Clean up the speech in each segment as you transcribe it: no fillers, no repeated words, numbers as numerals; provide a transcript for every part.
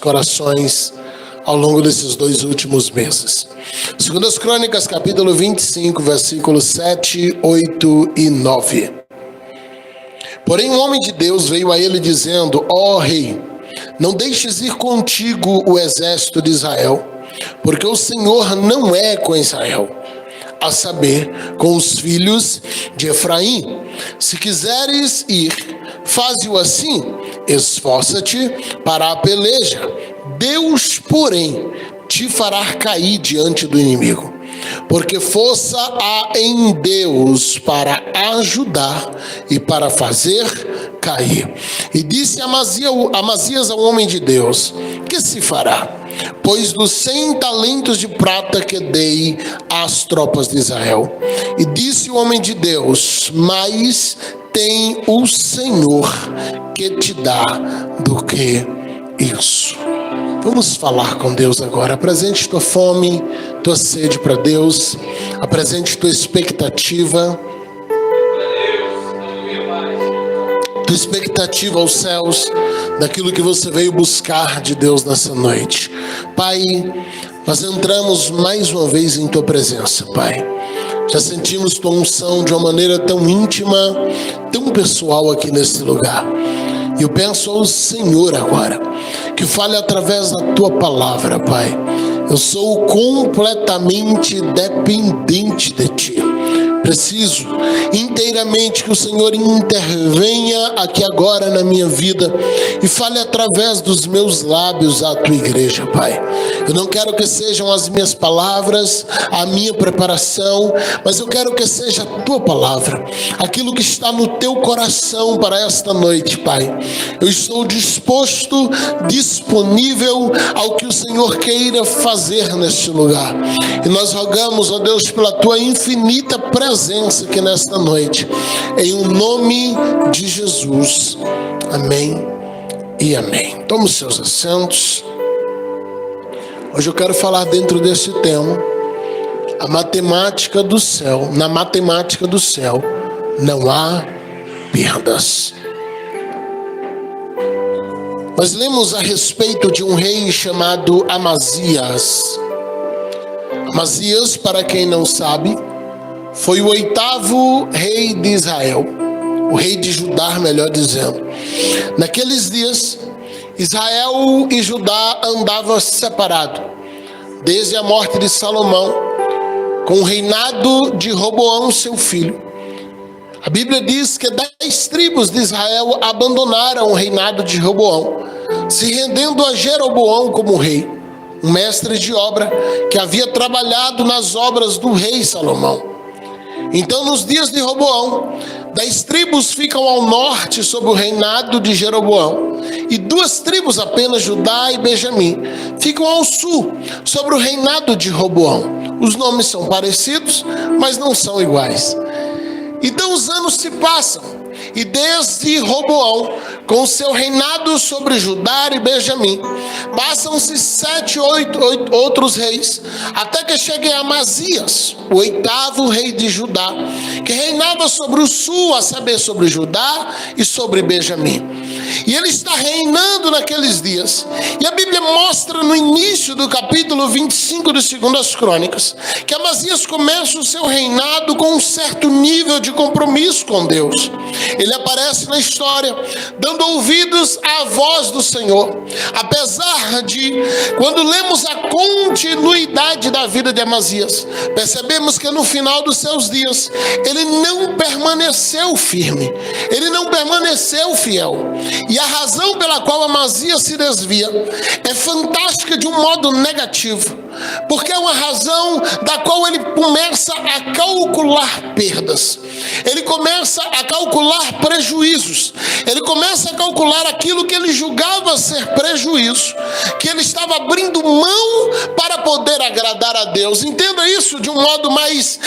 corações ao longo desses 2 últimos meses. 2 Crônicas, capítulo 25, versículos 7, 8 e 9. Porém, um homem de Deus veio a ele dizendo: ó rei, não deixes ir contigo o exército de Israel, porque o Senhor não é com Israel, a saber, com os filhos de Efraim. Se quiseres ir, faze-o assim, esforça-te para a peleja. Deus, porém, te fará cair diante do inimigo, porque força há em Deus para ajudar e para fazer cair. E disse Amazias ao homem de Deus: que se fará? Pois dos 100 talentos de prata que dei às tropas de Israel. E disse o homem de Deus: mas tem o Senhor que te dá do que isso. Vamos falar com Deus agora. Apresente tua fome, tua sede para Deus. Apresente tua expectativa. Tua expectativa aos céus, daquilo que você veio buscar de Deus nessa noite. Pai, nós entramos mais uma vez em tua presença, Pai. Já sentimos tua unção de uma maneira tão íntima, tão pessoal aqui nesse lugar. E eu peço ao Senhor agora, que fale através da tua palavra, Pai. Eu sou completamente dependente de ti. Preciso inteiramente que o Senhor intervenha aqui agora na minha vida e fale através dos meus lábios à tua igreja, Pai. Eu não quero que sejam as minhas palavras, a minha preparação, mas eu quero que seja a tua palavra, aquilo que está no teu coração para esta noite, Pai. Eu estou disposto, disponível ao que o Senhor queira fazer neste lugar. E nós rogamos, ó Deus, pela tua infinita presença aqui nesta noite, em o nome de Jesus. Amém e amém. Tome os seus assentos. Hoje eu quero falar dentro desse tema, a matemática do céu. Na matemática do céu não há perdas. Nós lemos a respeito de um rei chamado Amazias. Amazias, para quem não sabe, foi o 8º rei de Israel, o rei de Judá, melhor dizendo. Naqueles dias, Israel e Judá andavam separados, desde a morte de Salomão, com o reinado de Roboão, seu filho. A Bíblia diz que 10 tribos de Israel abandonaram o reinado de Roboão, se rendendo a Jeroboão como rei, um mestre de obra que havia trabalhado nas obras do rei Salomão. Então, nos dias de Roboão, 10 tribos ficam ao norte sob o reinado de Jeroboão, e 2 tribos apenas, Judá e Benjamim, ficam ao sul sobre o reinado de Roboão. Os nomes são parecidos, mas não são iguais. Então os anos se passam, e desde Roboão, com seu reinado sobre Judá e Benjamim, passam-se 7, 8 outros reis, até que chegue Amazias, o 8º rei de Judá, que reinava sobre o sul, a saber, sobre Judá e sobre Benjamim. E ele está reinando naqueles dias. E a Bíblia mostra no início do capítulo 25 de 2 Crônicas, que Amazias começa o seu reinado com um certo nível de compromisso com Deus. Ele aparece na história, dando ouvidos à voz do Senhor. Apesar de, quando lemos a continuidade da vida de Amazias, percebemos que no final dos seus dias, ele não permaneceu firme, ele não permaneceu fiel. E a razão pela qual Amazias se desvia é fantástica de um modo negativo, porque é uma razão da qual ele começa a calcular perdas, ele começa a calcular prejuízos, ele começa a calcular aquilo que ele julgava ser prejuízo, que ele estava abrindo mão para poder agradar a Deus. Entenda isso de um modo mais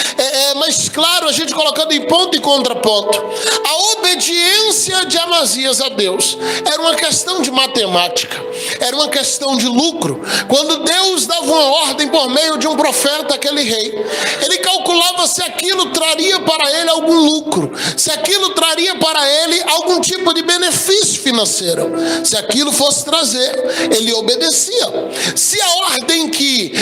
claro, a gente colocando em ponto e contraponto. A obediência de Amazias a Deus era uma questão de matemática, era uma questão de lucro. Quando Deus dava uma ordem por meio de um profeta, aquele rei. Ele calculava se aquilo traria para ele algum lucro, se aquilo traria para ele algum tipo de benefício financeiro. Se aquilo fosse trazer, ele obedecia. Se a ordem que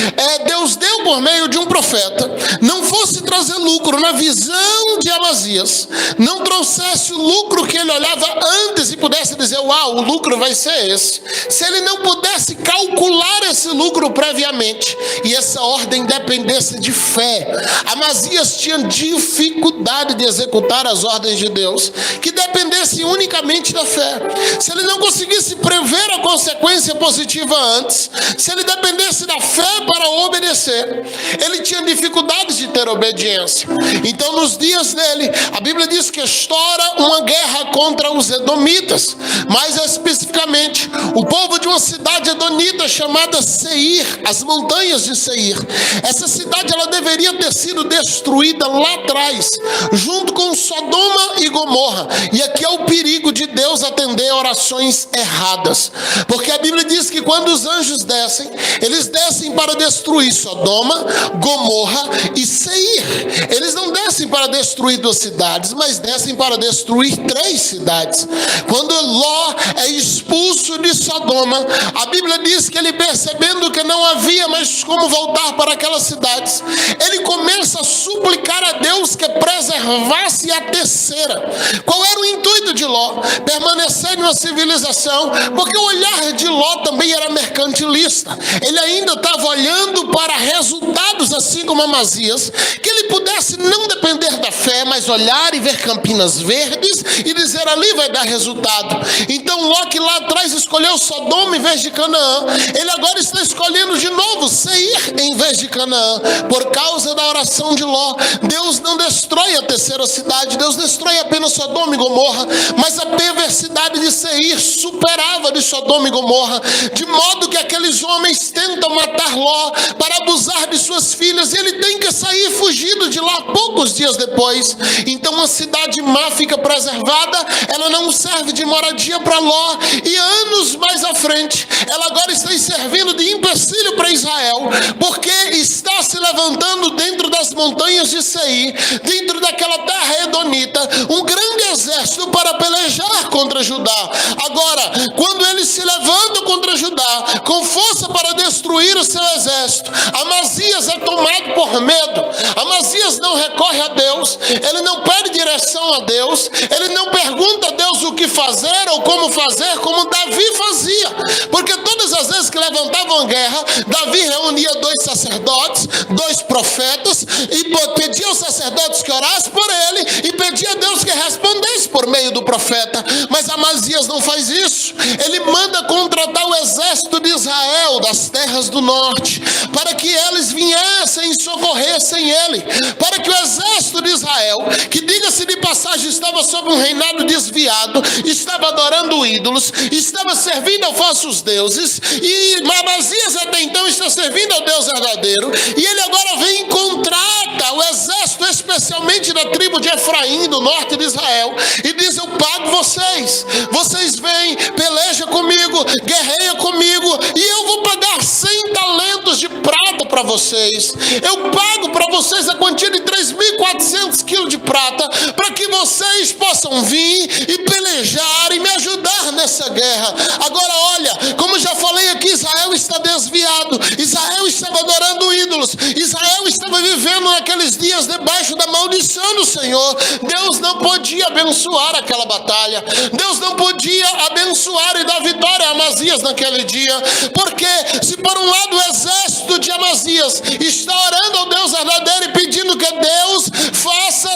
Deus deu por meio de um profeta não fosse trazer lucro na visão de Amazias, não trouxesse o lucro que ele olhava antes e pudesse dizer, uau, o lucro vai ser esse. Se ele não pudesse calcular esse lucro previamente e essa ordem dependesse de fé, Amazias tinha dificuldade de executar as ordens de Deus, que dependesse unicamente da fé. Se ele não conseguisse prever a consequência positiva antes, se ele dependesse da fé para obedecer, ele tinha dificuldades de ter obediência. Então, nos dias dele, a Bíblia diz que estoura uma guerra contra os edomitas, mais especificamente, o povo de uma cidade edomita chamada Seir, as montanhas de Seir. Essa cidade, ela deveria ter sido destruída lá atrás, junto com Sodoma e Gomorra. E aqui é o perigo de Deus atender orações erradas, porque a Bíblia diz que quando os anjos descem, eles descem para destruir Sodoma, Gomorra e Seir. Eles não descem para destruir 2 cidades, mas descem para destruir 3 cidades. Quando Ló é expulso de Sodoma, a Bíblia diz que ele, percebendo que não havia mais como voltar para aquelas cidades, ele começa a suplicar a Deus que preservasse a terceira. Qual era o intuito de Ló? Permanecer em uma civilização, porque o olhar de Ló também era mercantilista. Ele ainda estava olhando para resultados, assim como Amazias, que ele pudesse não depender da fé, mas olhar e ver campinas verdes e dizer, ali vai dar resultado. Então Ló, que lá atrás escolheu Sodoma em vez de Canaã, ele agora está escolhendo de novo Seir em vez de Canaã, por causa da oração de Ló. Deus não destrói a terceira cidade, Deus destrói apenas Sodoma e Gomorra, mas a perversidade de Seir superava de Sodoma e Gomorra, de modo que aqueles homens tentam matar Ló para abusar de suas filhas, e ele tem que sair fugido de lá poucos dias depois. Então a cidade má fica preservada, ela não serve de moradia para Ló, e anos mais à frente, ela agora está servindo de empecilho para Israel, porque está se levantando dentro das montanhas de Seir, dentro daquela terra edomita, um grande exército para pelejar contra Judá. Agora, quando eles se levantam contra Judá, com força para destruir o seu exército, Amazias é tomado por medo. Amazias não recorre a Deus, ele não pede direção a Deus, ele não pergunta a Deus o que fazer ou como fazer, como Davi fazia, porque todas as vezes que levantavam a guerra, Davi reunia 2 sacerdotes, 2 profetas, e pedia aos sacerdotes que orassem por ele, e pedia a Deus que respondesse por meio do profeta. Mas Amazias não faz isso. Ele manda contratar o exército de Israel das terras do norte, para que eles viessem e socorressem ele, para que o exército de Israel, que diga-se de passagem, estava sob um reinado desviado, estava adorando ídolos, estava servindo a falsos deuses, e Amazias até então está servindo ao Deus verdadeiro, e ele agora vem e contrata o exército, especialmente da tribo de Efraim, do norte de Israel, e diz, eu pago vocês vêm, peleja comigo, guerreia comigo, e eu vou pagar 100 talentos de prata para vocês. Eu pago para vocês a quantia de 3.400 quilos de prata, para que vocês possam vir e pelejar e me ajudar nessa guerra. Agora olha, como já falei aqui, Israel está desviado, Israel estava adorando ídolos, Israel estava vivendo naqueles dias debaixo da maldição do Senhor. Deus não podia abençoar aquela batalha, Deus não podia abençoar e dar vitória a Amazias naquele dia, porque se por um lado o exército de Amazias está orando ao Deus verdadeiro e pedindo que Deus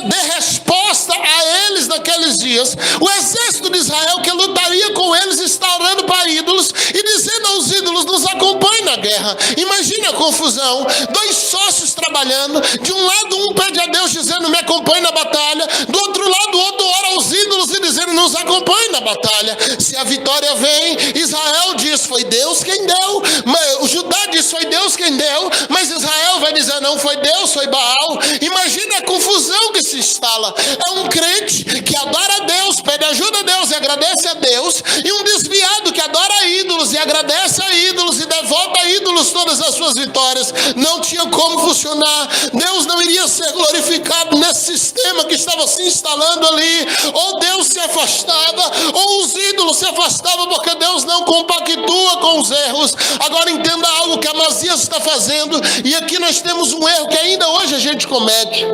dê resposta a eles naqueles dias, o exército de Israel que lutaria com eles está orando para ídolos e dizendo aos ídolos, nos acompanhe na guerra. Imagina a confusão, 2 sócios trabalhando, de um lado um pede a Deus dizendo, me acompanhe na batalha, do outro lado o outro ora aos ídolos e dizendo, nos acompanhe na batalha. Se a vitória vem, Israel diz, foi Deus quem deu, o Judá diz, foi Deus quem deu, mas Israel vai dizer, não foi Deus, foi Baal. Imagina a confusão que se instala. É um crente que adora a Deus, pede ajuda a Deus e agradece a Deus, e um desviado que adora ídolos e agradece a ídolos e devota a ídolos todas as suas vitórias. Não tinha como funcionar. Deus não iria ser glorificado nesse sistema que estava se instalando ali. Ou Deus se afastava, ou os ídolos se afastavam, porque Deus não compactua com os erros. Agora entenda algo que Amazias está fazendo, e aqui nós temos um erro que ainda hoje a gente comete.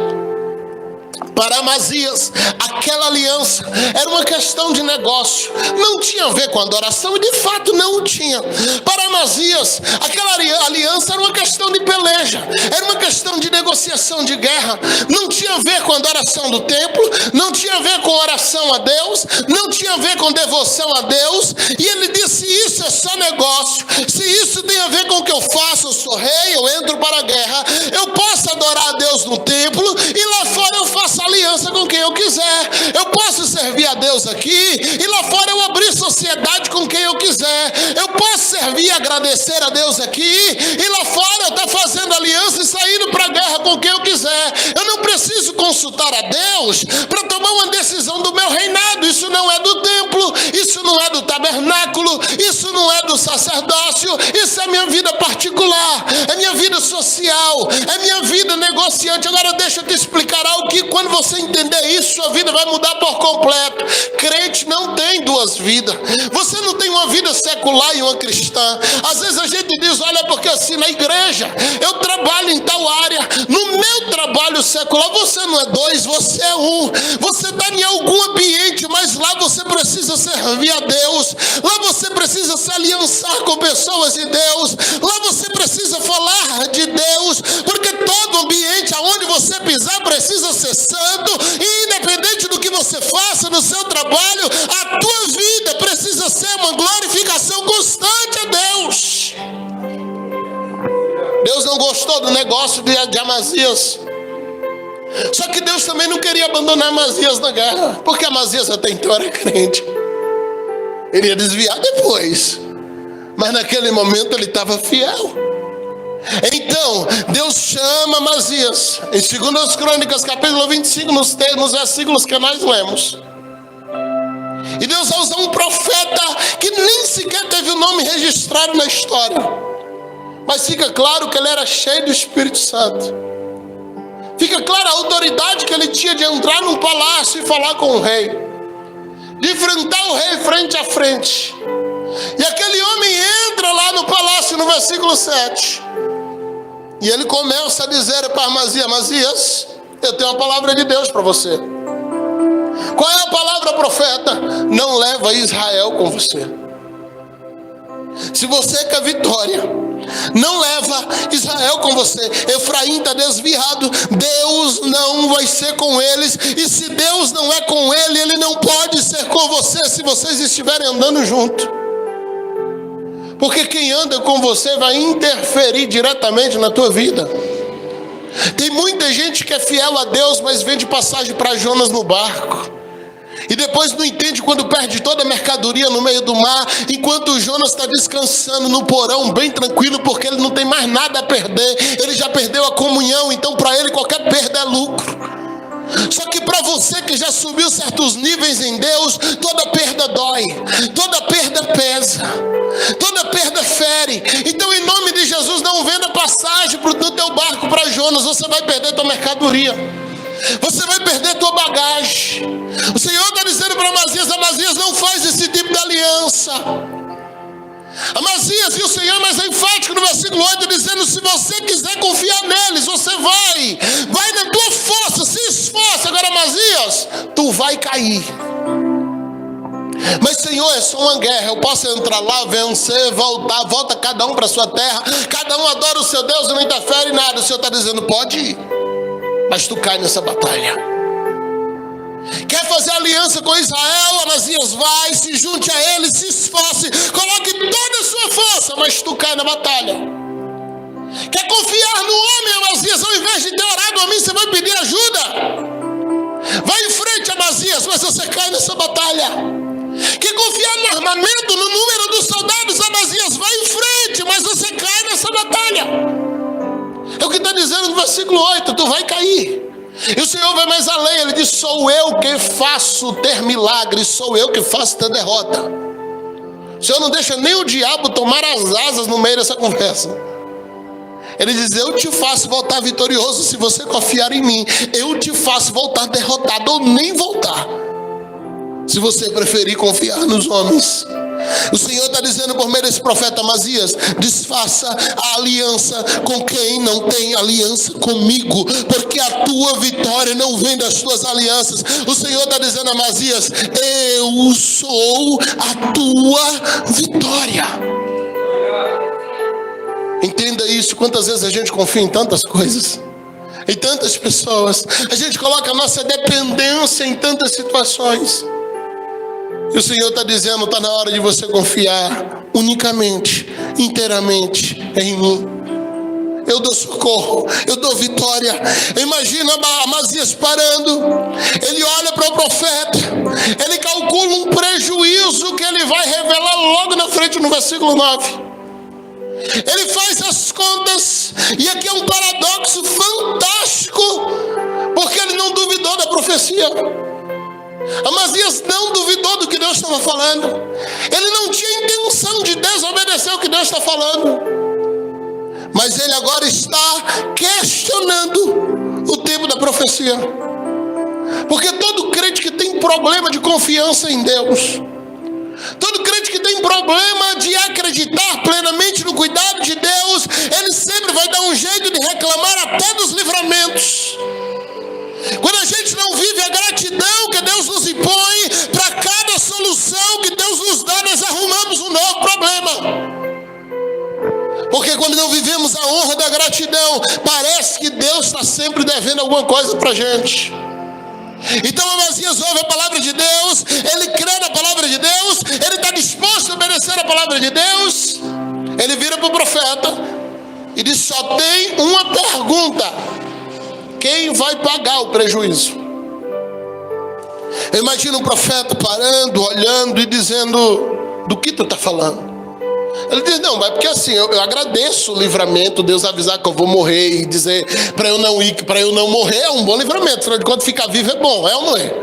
Para Amazias, aquela aliança era uma questão de negócio, não tinha a ver com adoração, e de fato não tinha. Para Amazias, aquela aliança era uma questão de peleja, era uma questão de negociação de guerra, não tinha a ver com adoração do templo, não tinha a ver com oração a Deus, não tinha a ver com devoção a Deus. E ele disse: isso é só negócio, se isso tem a ver com o que eu faço, eu sou rei, eu entro para a guerra, eu posso adorar a Deus no templo, e lá fora eu faço aliança com quem eu quiser. Eu posso servir a Deus aqui, e lá fora eu abrir sociedade com quem eu quiser. Eu posso servir e agradecer a Deus aqui, e lá fora eu estou fazendo aliança e saindo para a guerra com quem eu quiser. Eu não preciso consultar a Deus para tomar uma decisão do meu reinado. Isso não é do templo, isso não é do tabernáculo, isso não é do sacerdócio, isso é minha vida particular, é minha vida social, é minha vida negociante. Agora deixa eu te explicar algo que, quando você entender isso, sua vida vai mudar por completo. Crente não tem duas vidas. Você não tem uma vida secular e uma cristã. Às vezes a gente diz: olha, porque assim na igreja eu trabalho em tal área, no meu trabalho secular. Você não é dois, você é um. Você está em algum ambiente, mas lá você precisa servir a Deus, lá você precisa se aliançar com pessoas de Deus, lá você precisa falar de Deus, porque todo ambiente aonde você pisar precisa ser santo. E independente do que você faça no seu trabalho, a tua vida precisa ser uma glorificação constante a Deus. Deus não gostou do negócio de Amazias. Só que Deus também não queria abandonar Amazias na guerra, porque Amazias até então era crente. Ele ia desviar depois, mas naquele momento ele estava fiel. Então Deus chama Amazias em 2 Crônicas capítulo 25, nos versículos que nós lemos. E Deus vai usar um profeta que nem sequer teve o nome registrado na história, mas fica claro que ele era cheio do Espírito Santo. Fica clara a autoridade que ele tinha de entrar num palácio e falar com o rei, de enfrentar o rei frente a frente. E aquele homem entra lá no palácio no versículo 7. E ele começa a dizer para Amazias: Amazias, eu tenho uma palavra de Deus para você. Qual é a palavra, profeta? Não leva Israel com você. Se você quer vitória, não leva Israel com você. Efraim está desviado, Deus não vai ser com eles. E se Deus não é com ele, ele não pode ser com você se vocês estiverem andando junto. Porque quem anda com você vai interferir diretamente na tua vida. Tem muita gente que é fiel a Deus, mas vende passagem para Jonas no barco. E depois não entende quando perde toda a mercadoria no meio do mar, enquanto o Jonas está descansando no porão, bem tranquilo, porque ele não tem mais nada a perder. Ele já perdeu a comunhão, então para ele qualquer perda é lucro. Só que para você que já subiu certos níveis em Deus, toda perda dói, toda perda pesa, toda perda fere. Então, em nome de Jesus, não venda passagem do teu barco para Jonas. Você vai perder tua mercadoria, você vai perder tua bagagem. O Senhor está dizendo para Amazias: Amazias, não faz esse tipo de aliança. Amazias, e o Senhor é mais enfático no versículo 8, dizendo: se você quiser confiar neles, você vai na tua força, se esforça. Agora, Amazias, tu vai cair. Mas Senhor, é só uma guerra, eu posso entrar lá, vencer, volta cada um para sua terra, cada um adora o seu Deus e não interfere em nada. O Senhor está dizendo: pode ir, mas tu cai nessa batalha. Quer fazer aliança com Israel? Amazias, vai, se junte a ele, se esforce, coloque toda a sua força, mas tu cai na batalha. Quer confiar no homem, Amazias? Ao invés de ter orado a mim, você vai pedir ajuda. Vai em frente, Amazias, mas você cai nessa batalha. Quer confiar no armamento, no número dos soldados? Amazias, vai em frente, mas você cai nessa batalha. É o que está dizendo no versículo 8, tu vai cair. E o Senhor vai mais além, ele diz: sou eu que faço ter milagres, sou eu que faço ter derrota. O Senhor não deixa nem o diabo tomar as asas no meio dessa conversa. Ele diz: eu te faço voltar vitorioso se você confiar em mim. Eu te faço voltar derrotado ou nem voltar, se você preferir confiar nos homens. O Senhor está dizendo por meio desse profeta Amazias: desfaça a aliança com quem não tem aliança comigo, porque a tua vitória não vem das tuas alianças. O Senhor está dizendo a Amazias: eu sou a tua vitória. Entenda isso. Quantas vezes a gente confia em tantas coisas, em tantas pessoas, a gente coloca a nossa dependência em tantas situações. E o Senhor está dizendo: está na hora de você confiar unicamente, inteiramente em mim. Eu dou socorro, eu dou vitória. Imagina Amazias parando, ele olha para o profeta, ele calcula um prejuízo que ele vai revelar logo na frente no versículo 9. Ele faz as contas, e aqui é um paradoxo fantástico, porque ele não duvidou da profecia. Amazias não duvidou do que Deus estava falando. Ele não tinha intenção de desobedecer o que Deus está falando, mas ele agora está questionando o tempo da profecia. Porque todo crente que tem problema de confiança em Deus, todo crente que tem problema de acreditar plenamente no cuidado de Deus, ele sempre vai dar um jeito de reclamar até dos livramentos. Quando a gente não vive a gratidão que Deus nos impõe, para cada solução que Deus nos dá, nós arrumamos um novo problema. Porque quando não vivemos a honra da gratidão, parece que Deus está sempre devendo alguma coisa para a gente. Então Amazias ouve a palavra de Deus, ele crê na palavra de Deus, ele está disposto a obedecer a palavra de Deus. Ele vira para o profeta e diz: só tem uma pergunta: quem vai pagar o prejuízo? Eu imagino o profeta parando, olhando e dizendo: do que tu está falando? Ele diz: não, mas porque assim, eu agradeço o livramento, Deus avisar que eu vou morrer e dizer para eu não ir, para eu não morrer é um bom livramento. Afinal de contas, ficar vivo é bom, é ou não é?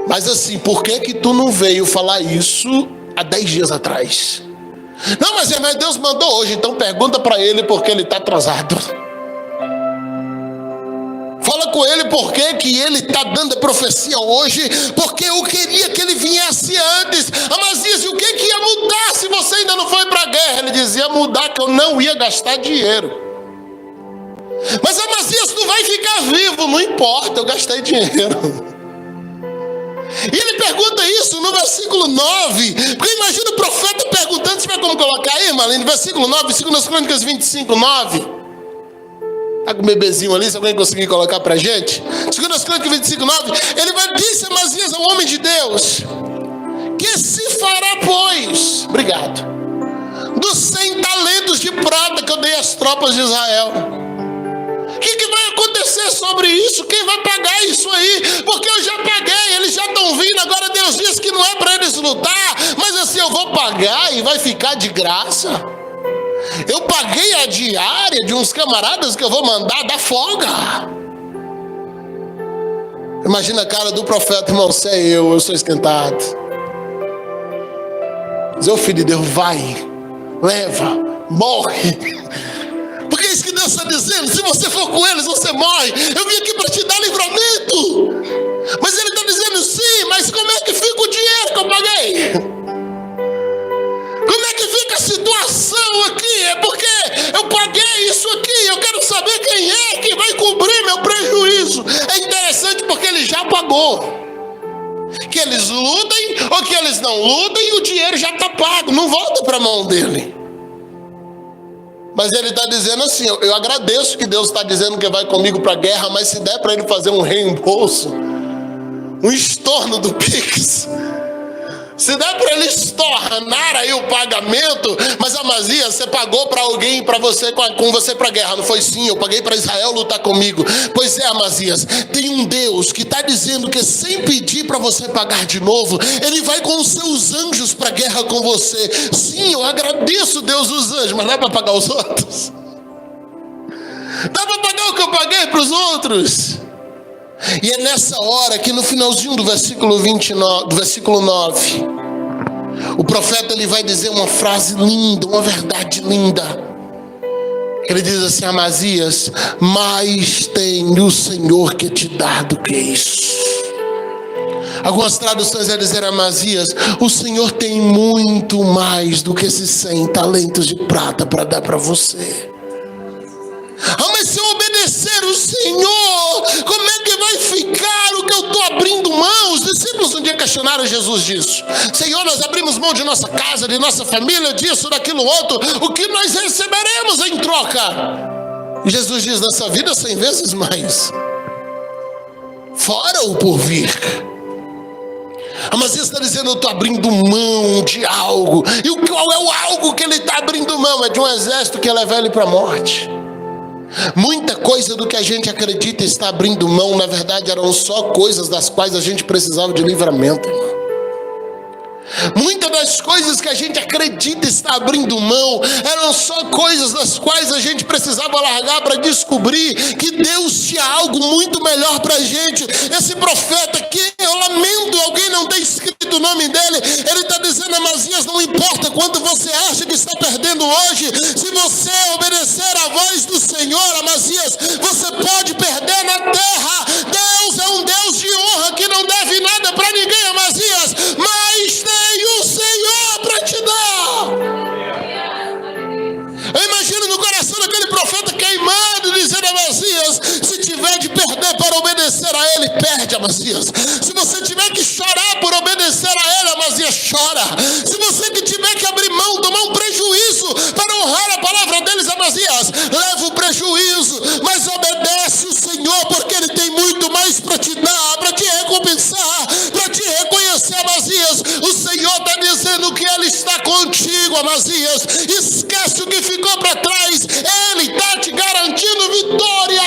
Mas assim, por que tu não veio falar isso há 10 dias atrás? Não, mas Deus mandou hoje, então pergunta para ele porque ele está atrasado. Fala com ele por que ele está dando a profecia hoje, porque eu queria que ele viesse antes. Amazias, e o que ia mudar se você ainda não foi para a guerra? Ele dizia: mudar que eu não ia gastar dinheiro. Mas Amazias, tu vai ficar vivo. Não importa, eu gastei dinheiro. E ele pergunta isso no versículo 9, porque imagina o profeta perguntando. Você vai como colocar aí, Marlene? Versículo 9, 2 Crônicas 25, 9. Está com o bebezinho ali, se alguém conseguir colocar para a gente. 2 Crônicas 25, 9. Ele vai dizer: Amazias, ao homem de Deus: que se fará, pois? Obrigado. Dos 100 talentos de prata que eu dei às tropas de Israel. O que vai acontecer sobre isso? Quem vai pagar isso aí? Porque eu já paguei, eles já estão vindo. Agora Deus diz que não é para eles lutar, mas assim, eu vou pagar e vai ficar de graça. Eu paguei a diária de uns camaradas que eu vou mandar dar folga. Imagina a cara do profeta: irmão, você é eu sou esquentado. Diz: ô filho de Deus, vai, leva, morre. Porque é isso que Deus está dizendo: se você for com eles, você morre. Eu vim aqui para te dar livramento. Mas ele está dizendo: sim, mas como é que fica o dinheiro que eu paguei? Como é que fica a situação aqui? É porque eu paguei isso aqui. Eu quero saber quem é que vai cobrir meu prejuízo. É interessante porque ele já pagou. Que eles lutem ou que eles não lutem, o dinheiro já está pago. Não volta para a mão dele. Mas ele está dizendo assim: eu agradeço que Deus está dizendo que vai comigo para a guerra, mas se der para ele fazer um reembolso, um estorno do Pix, se der para ele estornar aí o pagamento. Mas Amazias, você pagou para alguém, para você, com você para a guerra, não foi? Sim, eu paguei para Israel lutar comigo. Pois é, Amazias, tem um Deus que está dizendo que sem pedir para você pagar de novo, ele vai com os seus anjos para a guerra com você. Sim, eu agradeço, Deus, os anjos, mas dá para pagar os outros? Dá para pagar o que eu paguei para os outros? E é nessa hora que no finalzinho do versículo 29, do versículo 9, o profeta ele vai dizer uma frase linda, uma verdade linda. Ele diz assim: Amazias, mais tem o Senhor que te dá do que isso. Algumas traduções vão dizer: Amazias, o Senhor tem muito mais do que esses 100 talentos de prata para dar para você. Mas se eu obedecer o Senhor, como é que vai ficar o que eu estou abrindo mão? Os discípulos um dia questionaram Jesus disso. Senhor, nós abrimos mão de nossa casa, de nossa família, disso, daquilo outro. O que nós receberemos em troca? E Jesus diz: nessa vida 100 vezes mais, fora o porvir. Amazias está dizendo: eu estou abrindo mão de algo. E qual é o algo que ele está abrindo mão? É de um exército que ia levar ele para a morte. Muita coisa do que a gente acredita está abrindo mão, na verdade eram só coisas das quais a gente precisava de livramento. Muitas das coisas que a gente acredita está abrindo mão eram só coisas das quais a gente precisava largar para descobrir que Deus tinha algo muito melhor para a gente. Esse profeta aqui, eu lamento alguém não ter escrito o nome dele. Ele está dizendo: Amazias, não importa quanto você acha que está perdendo hoje, se você obedecer à voz do Senhor, Amazias, você pode perder na terra. Deus é um Deus de honra que não deve nada para ninguém, Amazias, mas tem o Senhor para te dar. Eu imagino no coração daquele profeta queimado, dizendo: Amazias, se tiver de perder para obedecer a ele, perde, Amazias. Se você tiver que chorar por obedecer a ele, Amazias, chora. Se você que tiver que abrir mão, tomar um prejuízo para honrar a palavra deles, Amazias, leva o prejuízo, mas obedece o Senhor, porque ele tem muito mais para te dar, para te recompensar, para te reconhecer, Amazias. O Senhor está dizendo que ele está contigo, Amazias. Esquece o que ficou para trás, ele está te garantindo vitória.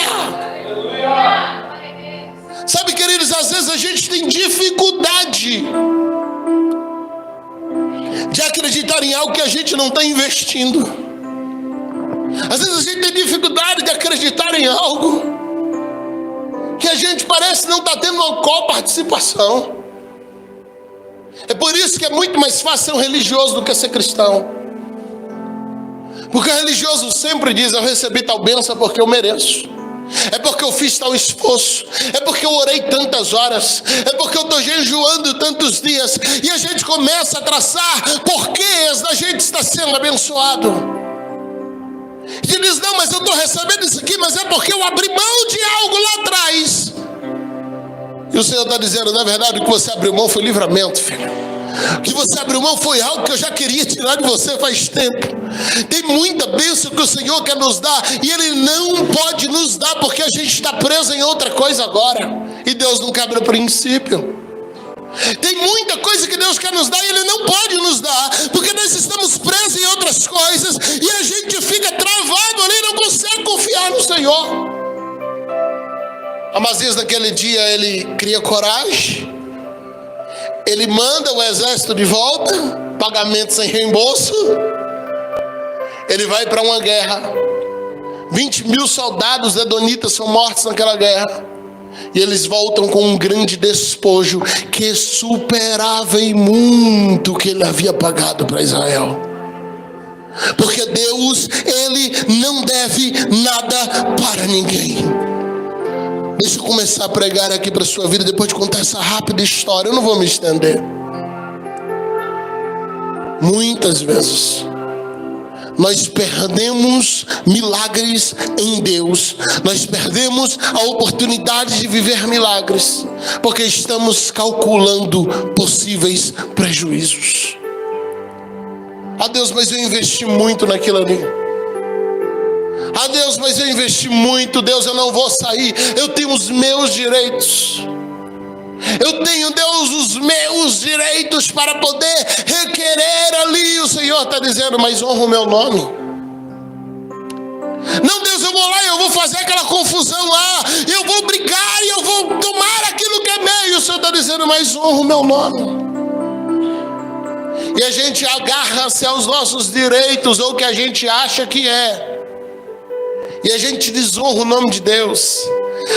Sabe, queridos, às vezes a gente tem dificuldade de acreditar em algo que a gente não está investindo. Às vezes a gente tem dificuldade de acreditar em algo que a gente parece não estar tendo uma coparticipação. É por isso que é muito mais fácil ser um religioso do que ser cristão. Porque o religioso sempre diz: eu recebi tal bênção porque eu mereço. É porque eu fiz tal esforço. É porque eu orei tantas horas. É porque eu estou jejuando tantos dias. E a gente começa a traçar porquês da gente estar sendo abençoado. E diz: não, mas eu estou recebendo isso aqui, mas é porque eu abri mão de algo lá atrás. E o Senhor está dizendo: na verdade, o que você abriu mão foi livramento, filho. O que você abriu mão foi algo que eu já queria tirar de você faz tempo. Tem muita bênção que o Senhor quer nos dar, e Ele não pode nos dar porque a gente está preso em outra coisa agora. E Deus não quebra princípio. Tem muita coisa que Deus quer nos dar e Ele não pode nos dar, porque nós estamos presos em outras coisas, e a gente fica travado ali e não consegue confiar no Senhor. Amazias, naquele dia, ele cria coragem. Ele manda o exército de volta, pagamento sem reembolso. Ele vai para uma guerra. 20.000 soldados edonitas são mortos naquela guerra. E eles voltam com um grande despojo que superava em muito o que ele havia pagado para Israel. Porque Deus, Ele não deve nada para ninguém. Deixa eu começar a pregar aqui para a sua vida, depois de contar essa rápida história. Eu não vou me estender. Muitas vezes nós perdemos milagres em Deus. Nós perdemos a oportunidade de viver milagres, porque estamos calculando possíveis prejuízos. Ah, Deus, mas eu investi muito naquilo ali. Ah, Deus, mas eu investi muito. Deus, eu não vou sair. Eu tenho os meus direitos. Eu tenho, Deus, os meus direitos para poder requerer ali. O Senhor está dizendo: mas honra o meu nome. Não, Deus, eu vou lá e eu vou fazer aquela confusão lá. Eu vou brigar e eu vou tomar aquilo que é meu. E o Senhor está dizendo: mas honra o meu nome. E a gente agarra-se aos nossos direitos, ou o que a gente acha que é. E a gente desonra o nome de Deus.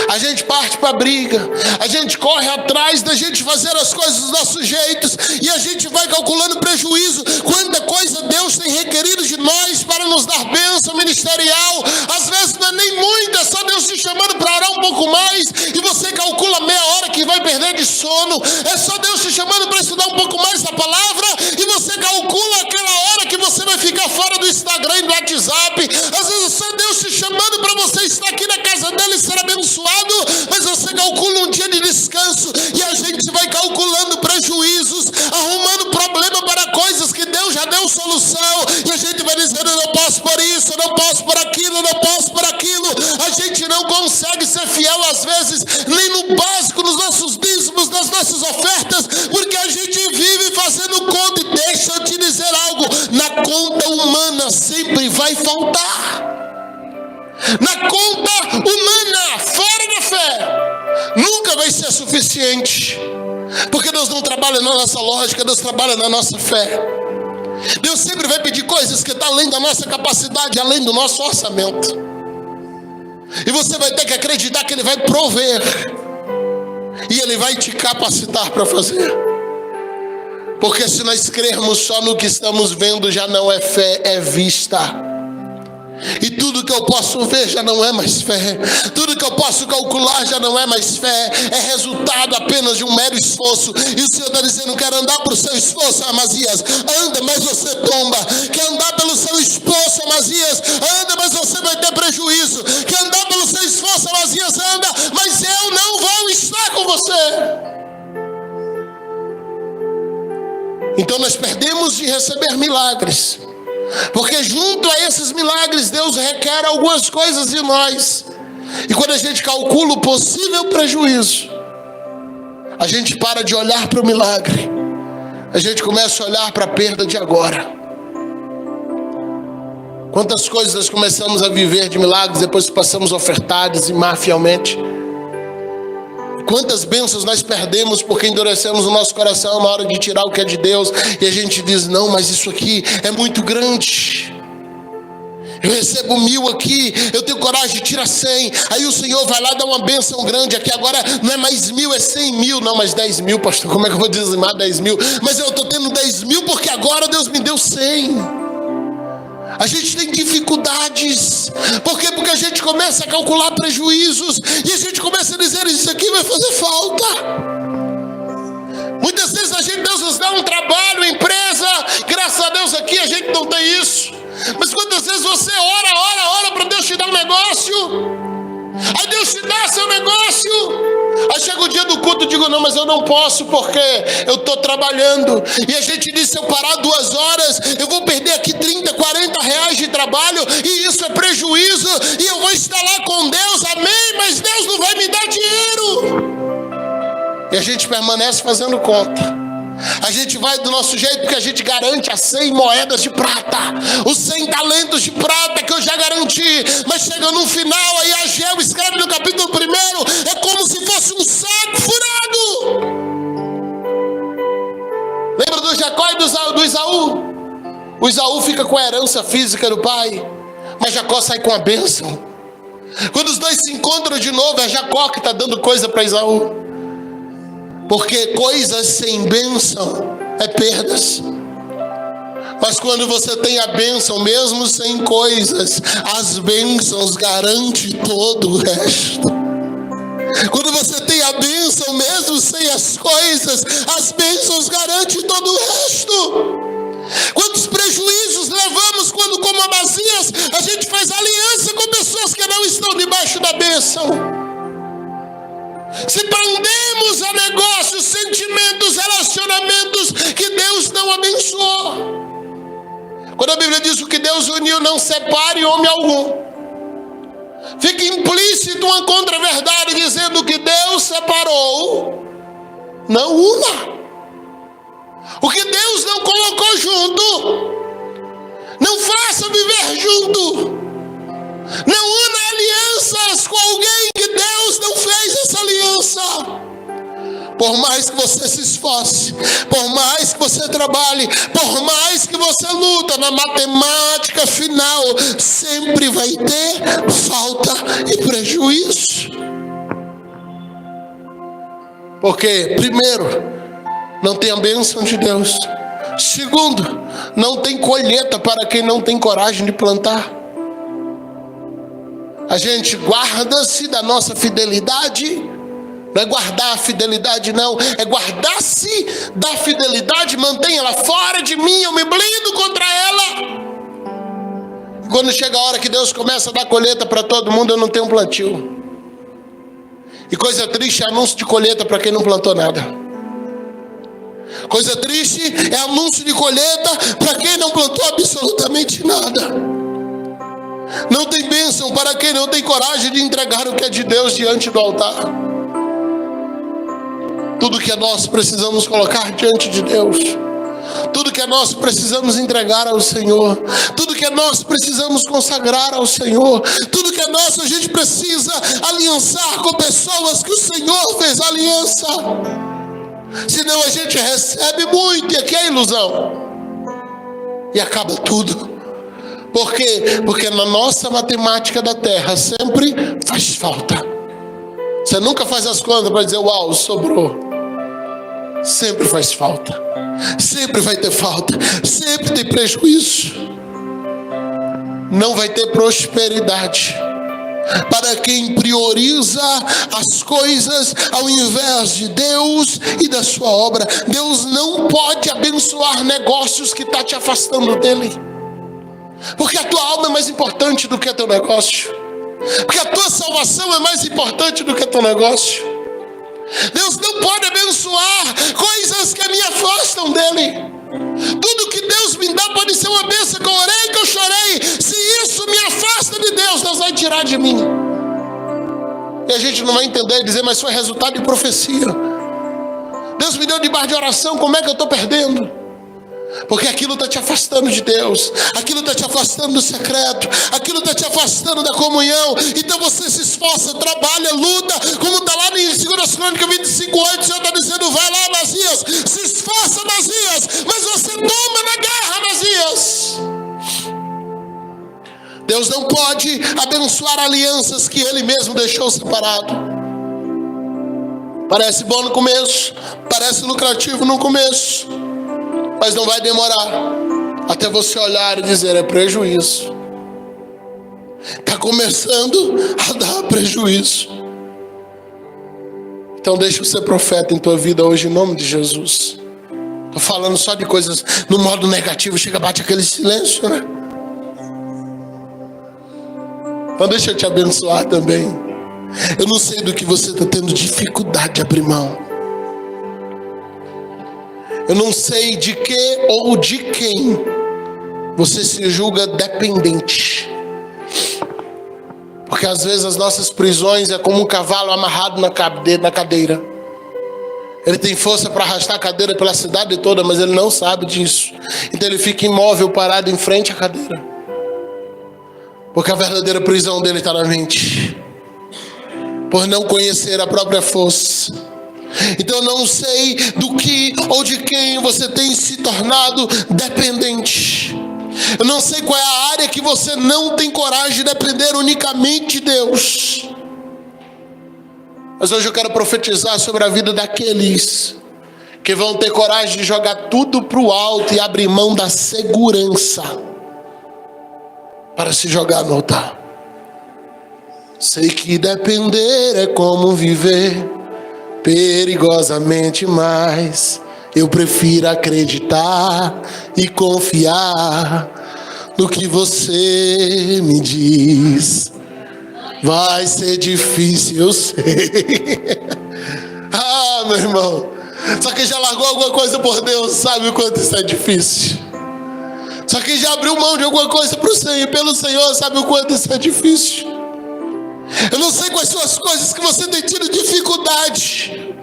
A gente parte para a briga. A gente corre atrás da gente fazer as coisas dos nossos jeitos. E a gente vai calculando prejuízo. Quanta coisa Deus tem requerido de nós para nos dar bênção. bênção ministerial, às vezes não é nem muita, é só Deus te chamando para orar um pouco mais, e você calcula meia hora que vai perder de sono. É só Deus te chamando para estudar um pouco mais da palavra, e você calcula aquela hora que você vai ficar fora do Instagram e do WhatsApp. Às vezes é só Deus te chamando para você estar aqui na casa dele e ser abençoado, mas você calcula um dia de descanso, e a gente vai calculando prejuízos, arrumando problema para coisas que Deus já deu solução, e a gente vai dizendo: eu não posso por isso, eu não posso por aquilo, eu não posso por aquilo. A gente não consegue ser fiel às vezes nem no básico, nos nossos dízimos, nas nossas ofertas, porque a gente vive fazendo conta. E deixa eu te dizer algo: na conta humana sempre vai faltar. Na conta humana, fora da fé, nunca vai ser suficiente, porque Deus não trabalha na nossa lógica, Deus trabalha na nossa fé. Deus sempre vai pedir coisas que estão além da nossa capacidade, além do nosso orçamento, e você vai ter que acreditar que Ele vai prover, e Ele vai te capacitar para fazer. Porque se nós crermos só no que estamos vendo, já não é fé, é vista. E tudo que eu posso ver já não é mais fé. Tudo que eu posso calcular já não é mais fé. É resultado apenas de um mero esforço. E o Senhor está dizendo: quer andar para o seu esforço, Amazias? Anda, mas você tomba. Quer andar pelo seu esforço, Amazias? Anda, mas você vai ter prejuízo. Quer andar pelo seu esforço, Amazias? Anda, mas eu não vou estar com você. Então nós perdemos de receber milagres, porque junto a esses milagres Deus requer algumas coisas de nós. E quando a gente calcula o possível prejuízo, a gente para de olhar para o milagre, a gente começa a olhar para a perda de agora. Quantas coisas nós começamos a viver de milagres depois que passamos ofertados e mar fielmente? Quantas bênçãos nós perdemos porque endurecemos o nosso coração na hora de tirar o que é de Deus, e a gente diz: não, mas isso aqui é muito grande, eu recebo 1.000 aqui, eu tenho coragem de tirar 100, aí o Senhor vai lá dar uma bênção grande aqui, agora não é mais 1.000, é 100.000, não, mas 10.000, pastor, como é que eu vou dizimar 10.000? Mas eu estou tendo 10.000 porque agora Deus me deu 100. A gente tem dificuldades. Por quê? Porque a gente começa a calcular prejuízos, e a gente começa a dizer: isso aqui vai fazer falta. Muitas vezes Deus nos dá um trabalho, empresa, graças a Deus aqui a gente não tem isso. Mas quantas vezes você ora para Deus te dar um negócio, aí Deus te dá seu negócio, aí chega o dia do culto, eu digo: não, mas eu não posso porque eu estou trabalhando. E a gente diz: se eu parar 2 horas, eu vou perder aqui 30, 40 reais de trabalho, e isso é prejuízo, e eu vou estar lá com Deus, amém, mas Deus não vai me dar dinheiro. E a gente permanece fazendo conta. A gente vai do nosso jeito porque a gente garante as 100 moedas de prata, os 100 talentos de prata que eu já garanti. Mas chega no final, aí Ageu escreve no capítulo 1, é como se fosse um saco furado. Lembra do Jacó e do Isaú? O Isaú fica com a herança física do pai, mas Jacó sai com a bênção. Quando os dois se encontram de novo, é Jacó que está dando coisa para Isaú. Porque coisas sem bênção é perdas. Mas quando você tem a bênção, mesmo sem coisas, as bênçãos garantem todo o resto. Quando você tem a bênção, mesmo sem as coisas, as bênçãos garantem todo o resto. Quantos prejuízos levamos quando, como Amazias, a gente faz aliança com pessoas que não estão debaixo da bênção? Se prendemos a negócios, sentimentos, relacionamentos que Deus não abençoou. Quando a Bíblia diz: o que Deus uniu não separe homem algum, fica implícito uma contra-verdade dizendo: que Deus separou, não una. O que Deus não colocou junto, não faça viver junto. Não una alianças com alguém que Deus não fez essa aliança. Por mais que você se esforce, por mais que você trabalhe, por mais que você luta, na matemática final sempre vai ter falta e prejuízo. Porque, primeiro, não tem a bênção de Deus. Segundo, não tem colheita para quem não tem coragem de plantar. A gente guarda-se da nossa fidelidade. Não é guardar a fidelidade, não. É guardar-se da fidelidade. Mantém ela fora de mim. Eu me blindo contra ela. Quando chega a hora que Deus começa a dar colheita para todo mundo, eu não tenho plantio. E coisa triste é anúncio de colheita para quem não plantou nada. Coisa triste é anúncio de colheita para quem não plantou absolutamente nada. Não tem bênção para quem não tem coragem de entregar o que é de Deus diante do altar. Tudo que é nosso precisamos colocar diante de Deus. Tudo que é nosso precisamos entregar ao Senhor. Tudo que é nosso precisamos consagrar ao Senhor. Tudo que é nosso a gente precisa aliançar com pessoas que o Senhor fez aliança. Senão a gente recebe muito e aqui é ilusão. E acaba tudo. Por quê? Porque na nossa matemática da terra sempre faz falta. Você nunca faz as contas para dizer, uau, sobrou. Sempre faz falta. Sempre vai ter falta. Sempre tem prejuízo. Não vai ter prosperidade para quem prioriza as coisas ao invés de Deus e da sua obra. Deus não pode abençoar negócios que está te afastando dele. Porque a tua alma é mais importante do que o teu negócio. Porque a tua salvação é mais importante do que o teu negócio. Deus não pode abençoar coisas que me afastam dele. Tudo que Deus me dá pode ser uma bênção, que eu orei, que eu chorei. Se isso me afasta de Deus, Deus vai tirar de mim. E a gente não vai entender e dizer, mas foi resultado de profecia. Deus me deu debaixo de oração, como é que eu estou perdendo? Porque aquilo está te afastando de Deus. Aquilo está te afastando do secreto. Aquilo está te afastando da comunhão. Então você se esforça, trabalha, luta. Como está lá em 2 Crônicas 25:8, o Senhor está dizendo, vai lá, Amazias, se esforça, Amazias, mas você toma na guerra, Amazias. Deus não pode abençoar alianças que Ele mesmo deixou separado. Parece bom no começo, parece lucrativo no começo, mas não vai demorar até você olhar e dizer, é prejuízo. Está começando a dar prejuízo. Então deixa eu ser profeta em tua vida hoje, em nome de Jesus. Estou falando só de coisas no modo negativo, chega, bate aquele silêncio, né? Então deixa eu te abençoar também. Eu não sei do que você está tendo dificuldade de abrir mão. Eu não sei de que ou de quem você se julga dependente. Porque às vezes as nossas prisões é como um cavalo amarrado na cadeira. Ele tem força para arrastar a cadeira pela cidade toda, mas ele não sabe disso. Então ele fica imóvel, parado em frente à cadeira. Porque a verdadeira prisão dele está na mente. Por não conhecer a própria força. Então eu não sei do que ou de quem você tem se tornado dependente. Eu não sei qual é a área que você não tem coragem de depender unicamente de Deus. Mas hoje eu quero profetizar sobre a vida daqueles que vão ter coragem de jogar tudo para o alto e abrir mão da segurança para se jogar no altar. Sei que depender é como viver perigosamente, mas eu prefiro acreditar e confiar no que você me diz. Vai ser difícil, eu sei. Ah, meu irmão, só quem já largou alguma coisa por Deus sabe o quanto isso é difícil. Só quem já abriu mão de alguma coisa pelo Senhor sabe o quanto isso é difícil. Eu não sei quais são as coisas que você tem tido dificuldade.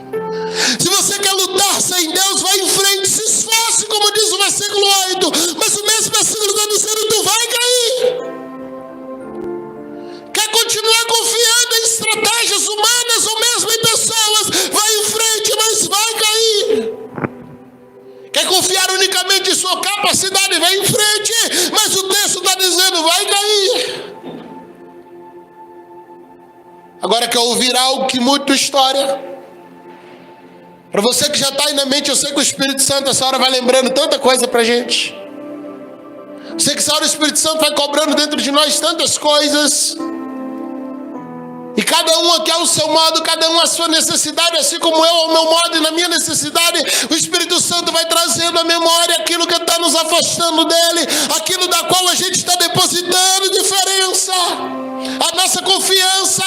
Se você quer lutar sem Deus, vai em frente, se esforce, como diz o versículo 8. Mas o mesmo versículo está dizendo, tu vai cair. Quer continuar confiando em estratégias humanas ou mesmo em pessoas, vai em frente, mas vai cair. Quer confiar unicamente em sua capacidade, vai em frente, mas o texto está dizendo, vai cair. Agora quer ouvir algo que muda tua história? Para você que já está aí na mente, eu sei que o Espírito Santo essa hora vai lembrando tanta coisa para a gente. Eu sei que essa hora o Espírito Santo vai cobrando dentro de nós tantas coisas. E cada um aqui ao seu modo, cada um à sua necessidade, assim como eu ao meu modo e na minha necessidade, o Espírito Santo vai trazendo à memória aquilo que está nos afastando dele, aquilo da qual a gente está depositando diferença, a nossa confiança.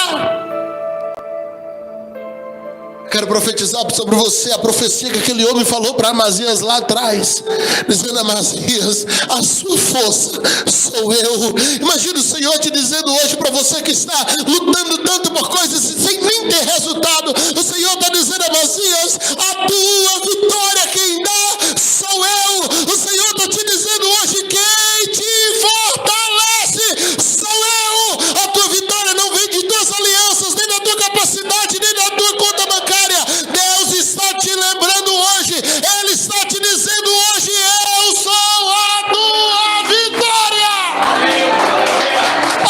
Quero profetizar sobre você a profecia que aquele homem falou para Amazias lá atrás, dizendo: Amazias, a sua força sou eu. Imagina o Senhor te dizendo hoje para você que está lutando tanto por coisas sem nem ter resultado. O Senhor está dizendo: Amazias, a tua vitória quem dá sou eu. O Senhor está te dizendo hoje: quem te fortalece sou eu. A tua vitória não vem de tuas alianças, nem da tua capacidade, nem da tua conta bancária. Deus está te lembrando hoje, Ele está te dizendo hoje: eu sou a tua vitória.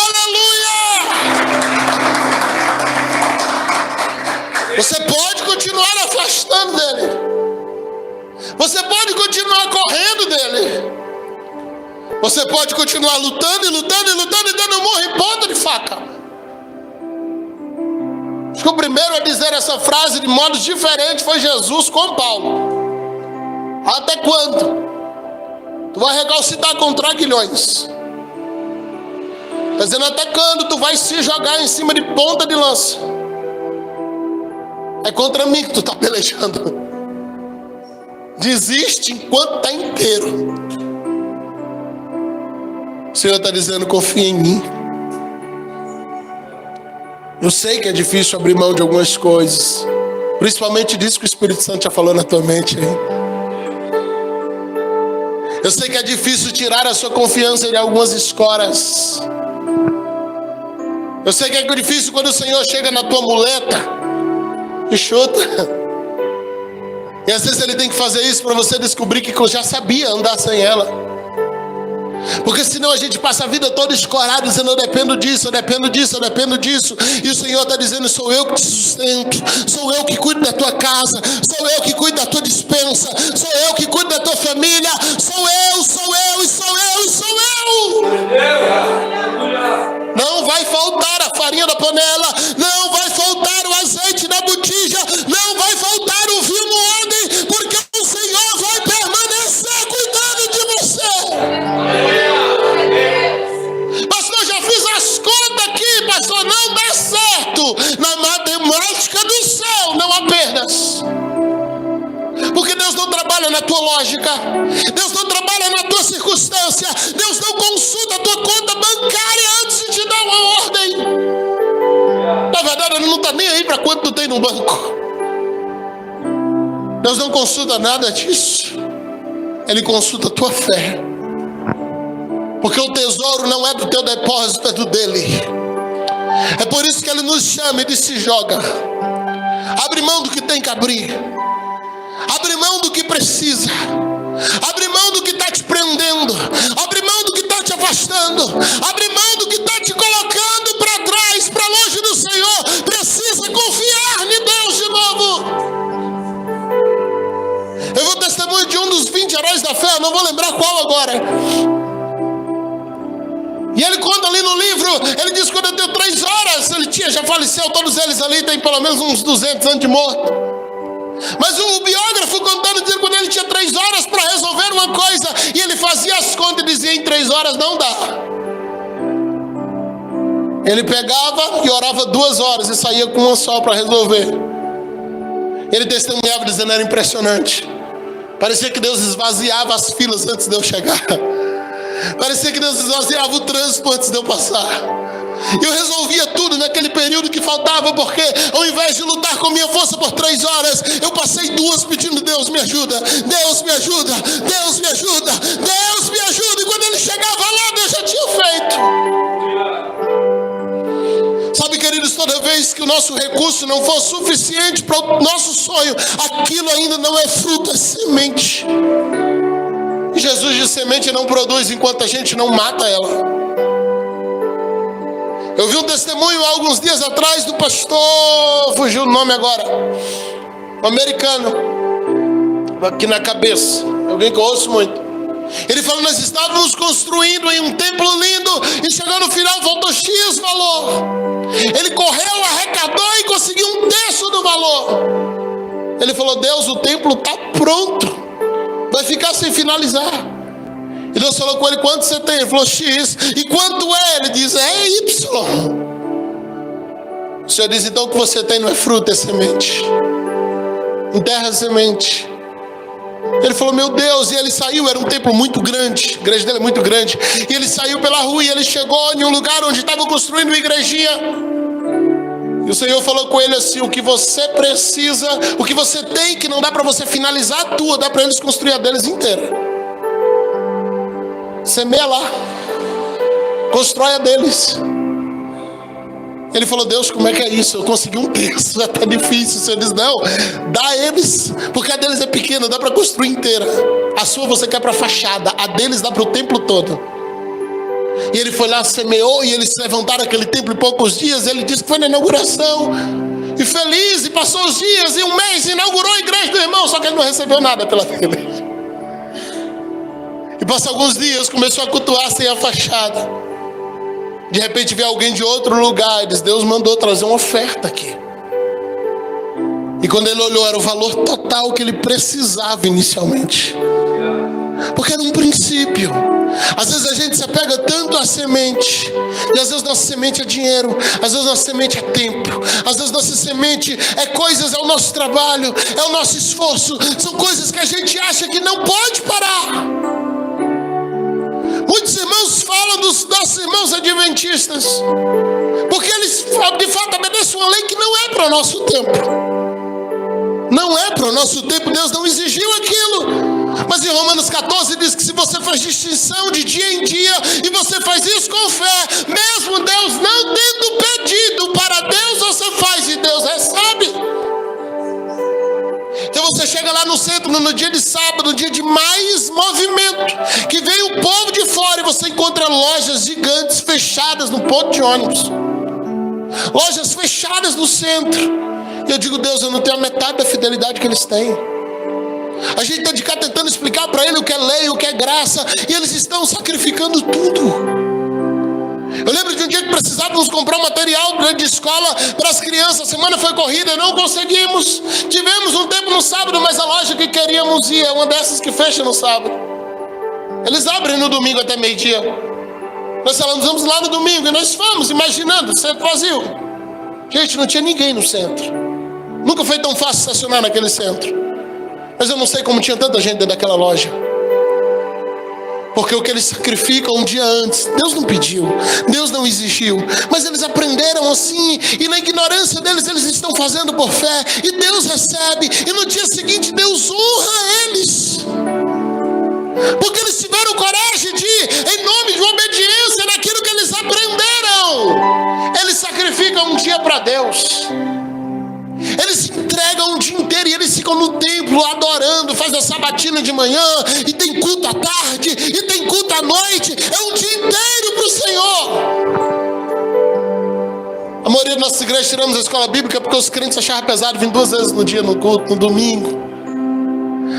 Aleluia! Você pode continuar afastando dele, você pode continuar correndo dele, você pode continuar lutando e lutando e lutando e dando murro em ponta de faca. Acho que o primeiro a dizer essa frase de modos diferentes foi Jesus com Paulo. Até quando tu vai recalcitrar contra aguilhões? Está dizendo: até quando tu vai se jogar em cima de ponta de lança? É contra mim que tu está pelejando. Desiste enquanto está inteiro. O Senhor está dizendo: confia em mim. Eu sei que é difícil abrir mão de algumas coisas, principalmente disso que o Espírito Santo já falou na tua mente aí. Eu sei que é difícil tirar a sua confiança de algumas escoras. Eu sei que é difícil quando o Senhor chega na tua muleta e chuta. E às vezes Ele tem que fazer isso para você descobrir que eu já sabia andar sem ela. Porque senão a gente passa a vida toda escorada, dizendo: eu dependo disso, eu dependo disso, eu dependo disso. E o Senhor está dizendo: sou eu que te sustento, sou eu que cuido da tua casa, sou eu que cuido da tua despensa, sou eu que cuido da tua família, sou eu, sou eu, e sou eu, e sou eu. Não vai faltar a farinha da panela, não vai faltar o azeite da botija, não vai faltar o vinho no odre, porque o Senhor vai permanecer cuidando de você. Pastor, já fiz as contas aqui, pastor, não dá certo. Na matemática do céu não há perdas, porque Deus não trabalha na tua lógica, Deus não trabalha na tua circunstância, Deus não consulta a tua conta bancária antes de te dar uma ordem. Na verdade, Ele não está nem aí para quanto tu tem no banco. Deus não consulta nada disso. Ele consulta a tua fé, porque o tesouro não é do teu depósito, é do dele. É por isso que Ele nos chama e diz: se joga, abre mão do que tem que abrir, abre mão do que precisa, abre mão do que está te prendendo, abre mão do que está te afastando, abre mão do que está te colocando para trás, para longe do Senhor. Precisa confiar em Deus de novo. Eu vou testemunho de um dos 20 heróis da fé, eu não vou lembrar qual agora. E ele conta ali no livro, ele diz: quando eu tenho 3 horas, já faleceu, todos eles ali têm pelo menos uns 200 anos de morto. Mas o biógrafo contando, dizendo que quando ele tinha 3 horas para resolver uma coisa, e ele fazia as contas e dizia: em 3 horas não dá. Ele pegava e orava 2 horas e saía com uma só para resolver. Ele testemunhava dizendo: era impressionante. Parecia que Deus esvaziava as filas antes de eu chegar. Parecia que Deus esvaziava o trânsito antes de eu passar. Eu resolvia tudo naquele período que faltava, porque ao invés de lutar com minha força por 3 horas, eu passei 2 pedindo: Deus me ajuda, Deus me ajuda, Deus me ajuda, Deus me ajuda. E quando ele chegava lá, Deus já tinha feito. Sabe, queridos, toda vez que o nosso recurso não for suficiente para o nosso sonho, aquilo ainda não é fruto, é semente. E Jesus de semente não produz enquanto a gente não mata ela. Eu vi um testemunho há alguns dias atrás do pastor, fugiu o nome agora, um americano, aqui na cabeça, alguém que eu ouço muito. Ele falou: nós estávamos construindo em um templo lindo, e chegando no final faltou X valor. Ele correu a Ele falou: Deus, o templo está pronto, vai ficar sem finalizar. E Deus falou com ele: quanto você tem? Ele falou: X. E quanto é? Ele diz: é Y. O Senhor diz: então o que você tem não é fruto, é semente. Enterra a semente. Ele falou: meu Deus. E ele saiu, era um templo muito grande, a igreja dele é muito grande. E ele saiu pela rua e ele chegou em um lugar onde estavam construindo uma igrejinha. E o Senhor falou com ele assim: o que você precisa, o que você tem, que não dá para você finalizar a tua, dá para eles construir a deles inteira. Semeia lá, constrói a deles. Ele falou: Deus, como é que é isso? Eu consegui um terço, já está difícil. O Senhor diz: não, dá a eles, porque a deles é pequena, dá para construir inteira. A sua você quer para fachada, a deles dá para o templo todo. E ele foi lá, semeou, e eles levantaram aquele templo em poucos dias. Ele disse que foi na inauguração, e feliz, e passou os dias, e um mês, inaugurou a igreja do irmão, só que ele não recebeu nada pela igreja. E passou alguns dias, começou a cultuar sem a fachada. De repente veio alguém de outro lugar e diz: Deus mandou trazer uma oferta aqui. E quando ele olhou, era o valor total que ele precisava inicialmente, porque era um princípio. Às vezes a gente se apega tanto à semente, e às vezes nossa semente é dinheiro, às vezes nossa semente é tempo, às vezes nossa semente é coisas, é o nosso trabalho, é o nosso esforço. São coisas que a gente acha que não pode parar. Muitos irmãos falam dos nossos irmãos adventistas, porque eles de fato obedecem uma lei que não é para o nosso tempo. Não é para o nosso tempo, Deus não exigiu aquilo. Mas em Romanos 14 diz que se você faz distinção de dia em dia, e você faz isso com fé, mesmo Deus não tendo pedido, para Deus você faz e Deus recebe. Então você chega lá no centro, no dia de sábado, no dia de mais movimento, que vem o povo de fora, e você encontra lojas gigantes fechadas no ponto de ônibus, lojas fechadas no centro. E eu digo: Deus, eu não tenho a metade da fidelidade que eles têm. A gente está de cá tentando explicar para ele o que é lei, o que é graça, e eles estão sacrificando tudo. Eu lembro de um dia que precisávamos comprar um material de escola para as crianças. A semana foi corrida, não conseguimos. Tivemos um tempo no sábado, mas a loja que queríamos ir é uma dessas que fecha no sábado. Eles abrem no domingo até meio-dia. Nós falamos: vamos lá no domingo, e nós fomos, imaginando, centro vazio. Gente, não tinha ninguém no centro. Nunca foi tão fácil estacionar naquele centro. Mas eu não sei como tinha tanta gente dentro daquela loja, porque o que eles sacrificam um dia antes, Deus não pediu, Deus não exigiu, mas eles aprenderam assim, e na ignorância deles, eles estão fazendo por fé, e Deus recebe, e no dia seguinte Deus honra eles, porque eles tiveram coragem de, em nome de obediência naquilo que eles aprenderam, eles sacrificam um dia para Deus. Eles entregam um dia inteiro, e eles ficam no templo adorando, fazem a sabatina de manhã, e tem culto à tarde, e tem culto à noite. É um dia inteiro para o Senhor. A maioria da nossa igreja tiramos a escola bíblica porque os crentes achavam pesado vir 2 vezes no dia no culto, no domingo.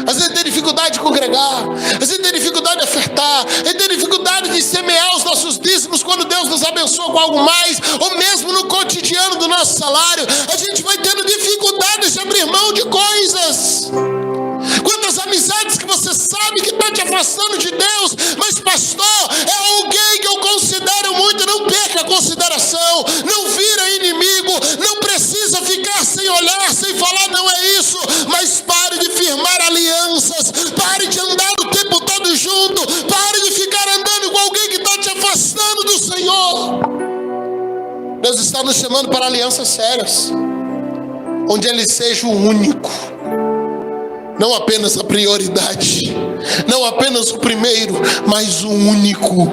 Às vezes tem dificuldade de congregar, às vezes tem dificuldade de ofertar, às vezes tem dificuldade de semear os nossos dízimos quando Deus nos abençoa com algo mais, ou mesmo no cotidiano do nosso salário, a gente vai tendo dificuldades de abrir mão de coisas. Quantas amizades que você sabe que está te afastando de Deus, mas pastor, é alguém que eu considero muito. Não perca a consideração, não vira inimigo, não precisa ficar sem olhar, sem falar, não é isso, mas pare de firmar alianças, pare de andar o tempo todo junto, pare de ficar andando com alguém que está te afastando do Senhor. Deus está nos chamando para alianças sérias, onde Ele seja o único, não apenas a prioridade, não apenas o primeiro, mas o único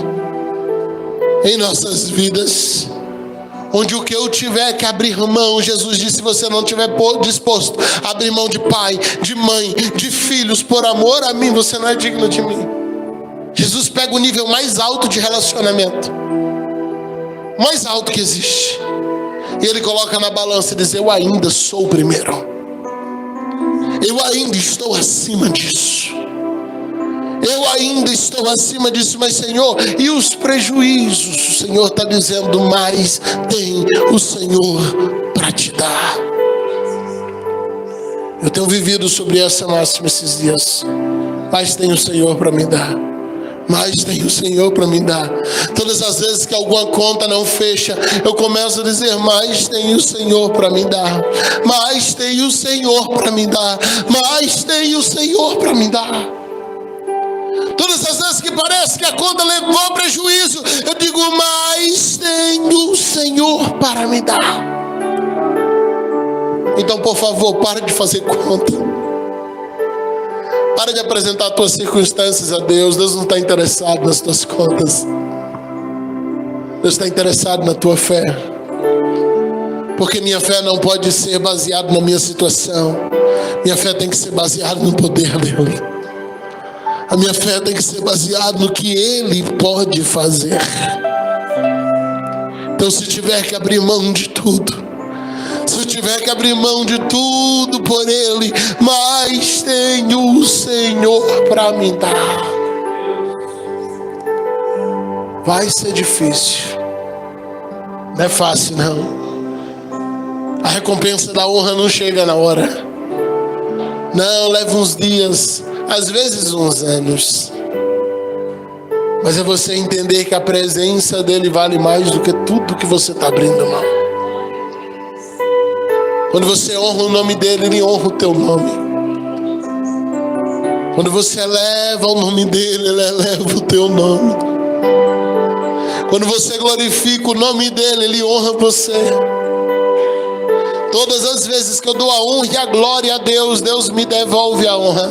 em nossas vidas. Onde o que eu tiver que abrir mão, Jesus disse: se você não estiver disposto a abrir mão de pai, de mãe, de filhos, por amor a mim, você não é digno de mim. Jesus pega o nível mais alto de relacionamento, mais alto que existe, e Ele coloca na balança e diz: eu ainda sou o primeiro, eu ainda estou acima disso, eu ainda estou acima disso. Mas Senhor, e os prejuízos? O Senhor está dizendo: mais tem o Senhor para te dar. Eu tenho vivido sobre essa máxima esses dias. Mais tem o Senhor para me dar. Mais tem o Senhor para me dar. Todas as vezes que alguma conta não fecha, eu começo a dizer: mais tem o Senhor para me dar. Mais tem o Senhor para me dar. Mais tem o Senhor para me dar. Todas as vezes que parece que a conta levou prejuízo, eu digo: mais tem o Senhor para me dar. Então, por favor, para de fazer conta. Para de apresentar as tuas circunstâncias a Deus. Deus não está interessado nas tuas contas. Deus está interessado na tua fé. Porque minha fé não pode ser baseada na minha situação. Minha fé tem que ser baseada no poder dEle. A minha fé tem que ser baseada no que Ele pode fazer. Então, se tiver que abrir mão de tudo, se eu tiver que abrir mão de tudo por Ele, mas tenho o Senhor para me dar. Vai ser difícil. Não é fácil, não. A recompensa da honra não chega na hora. Não, leva uns dias, às vezes uns anos. Mas é você entender que a presença dEle vale mais do que tudo que você está abrindo mão. Quando você honra o nome dEle, Ele honra o teu nome. Quando você eleva o nome dEle, Ele eleva o teu nome. Quando você glorifica o nome dEle, Ele honra você. Todas as vezes que eu dou a honra e a glória a Deus, Deus me devolve a honra.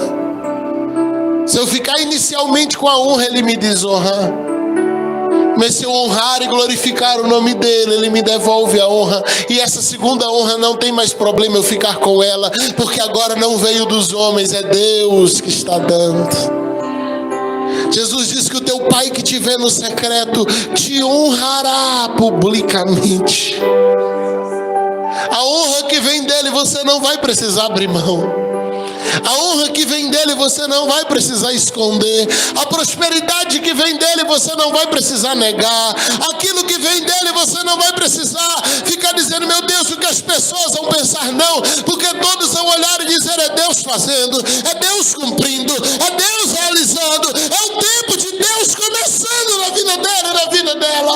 Se eu ficar inicialmente com a honra, Ele me desonra. Mas se eu honrar e glorificar o nome dEle, Ele me devolve a honra. E essa segunda honra não tem mais problema eu ficar com ela, porque agora não veio dos homens, é Deus que está dando. Jesus disse que o teu Pai que te vê no secreto te honrará publicamente. A honra que vem dEle você não vai precisar abrir mão. A honra que vem dEle você não vai precisar esconder. A prosperidade que vem dEle você não vai precisar negar. Aquilo que vem dEle você não vai precisar ficar dizendo: meu Deus, o que as pessoas vão pensar. Não, porque todos vão olhar e dizer: é Deus fazendo, é Deus cumprindo, é Deus realizando. É o tempo de Deus começando na vida dele e na vida dela.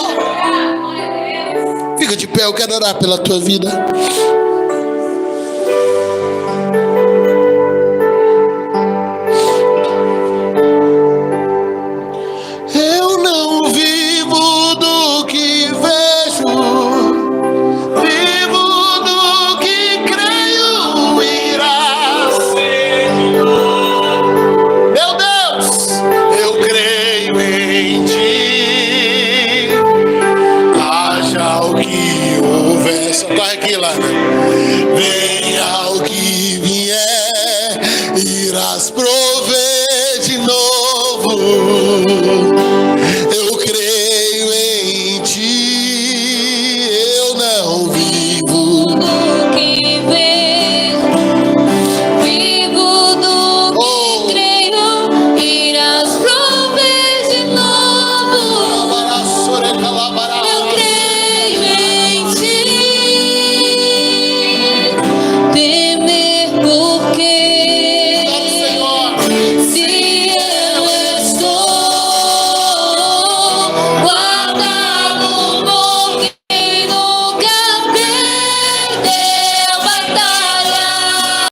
Fica de pé, eu quero orar pela tua vida. Corre aqui lá. Venha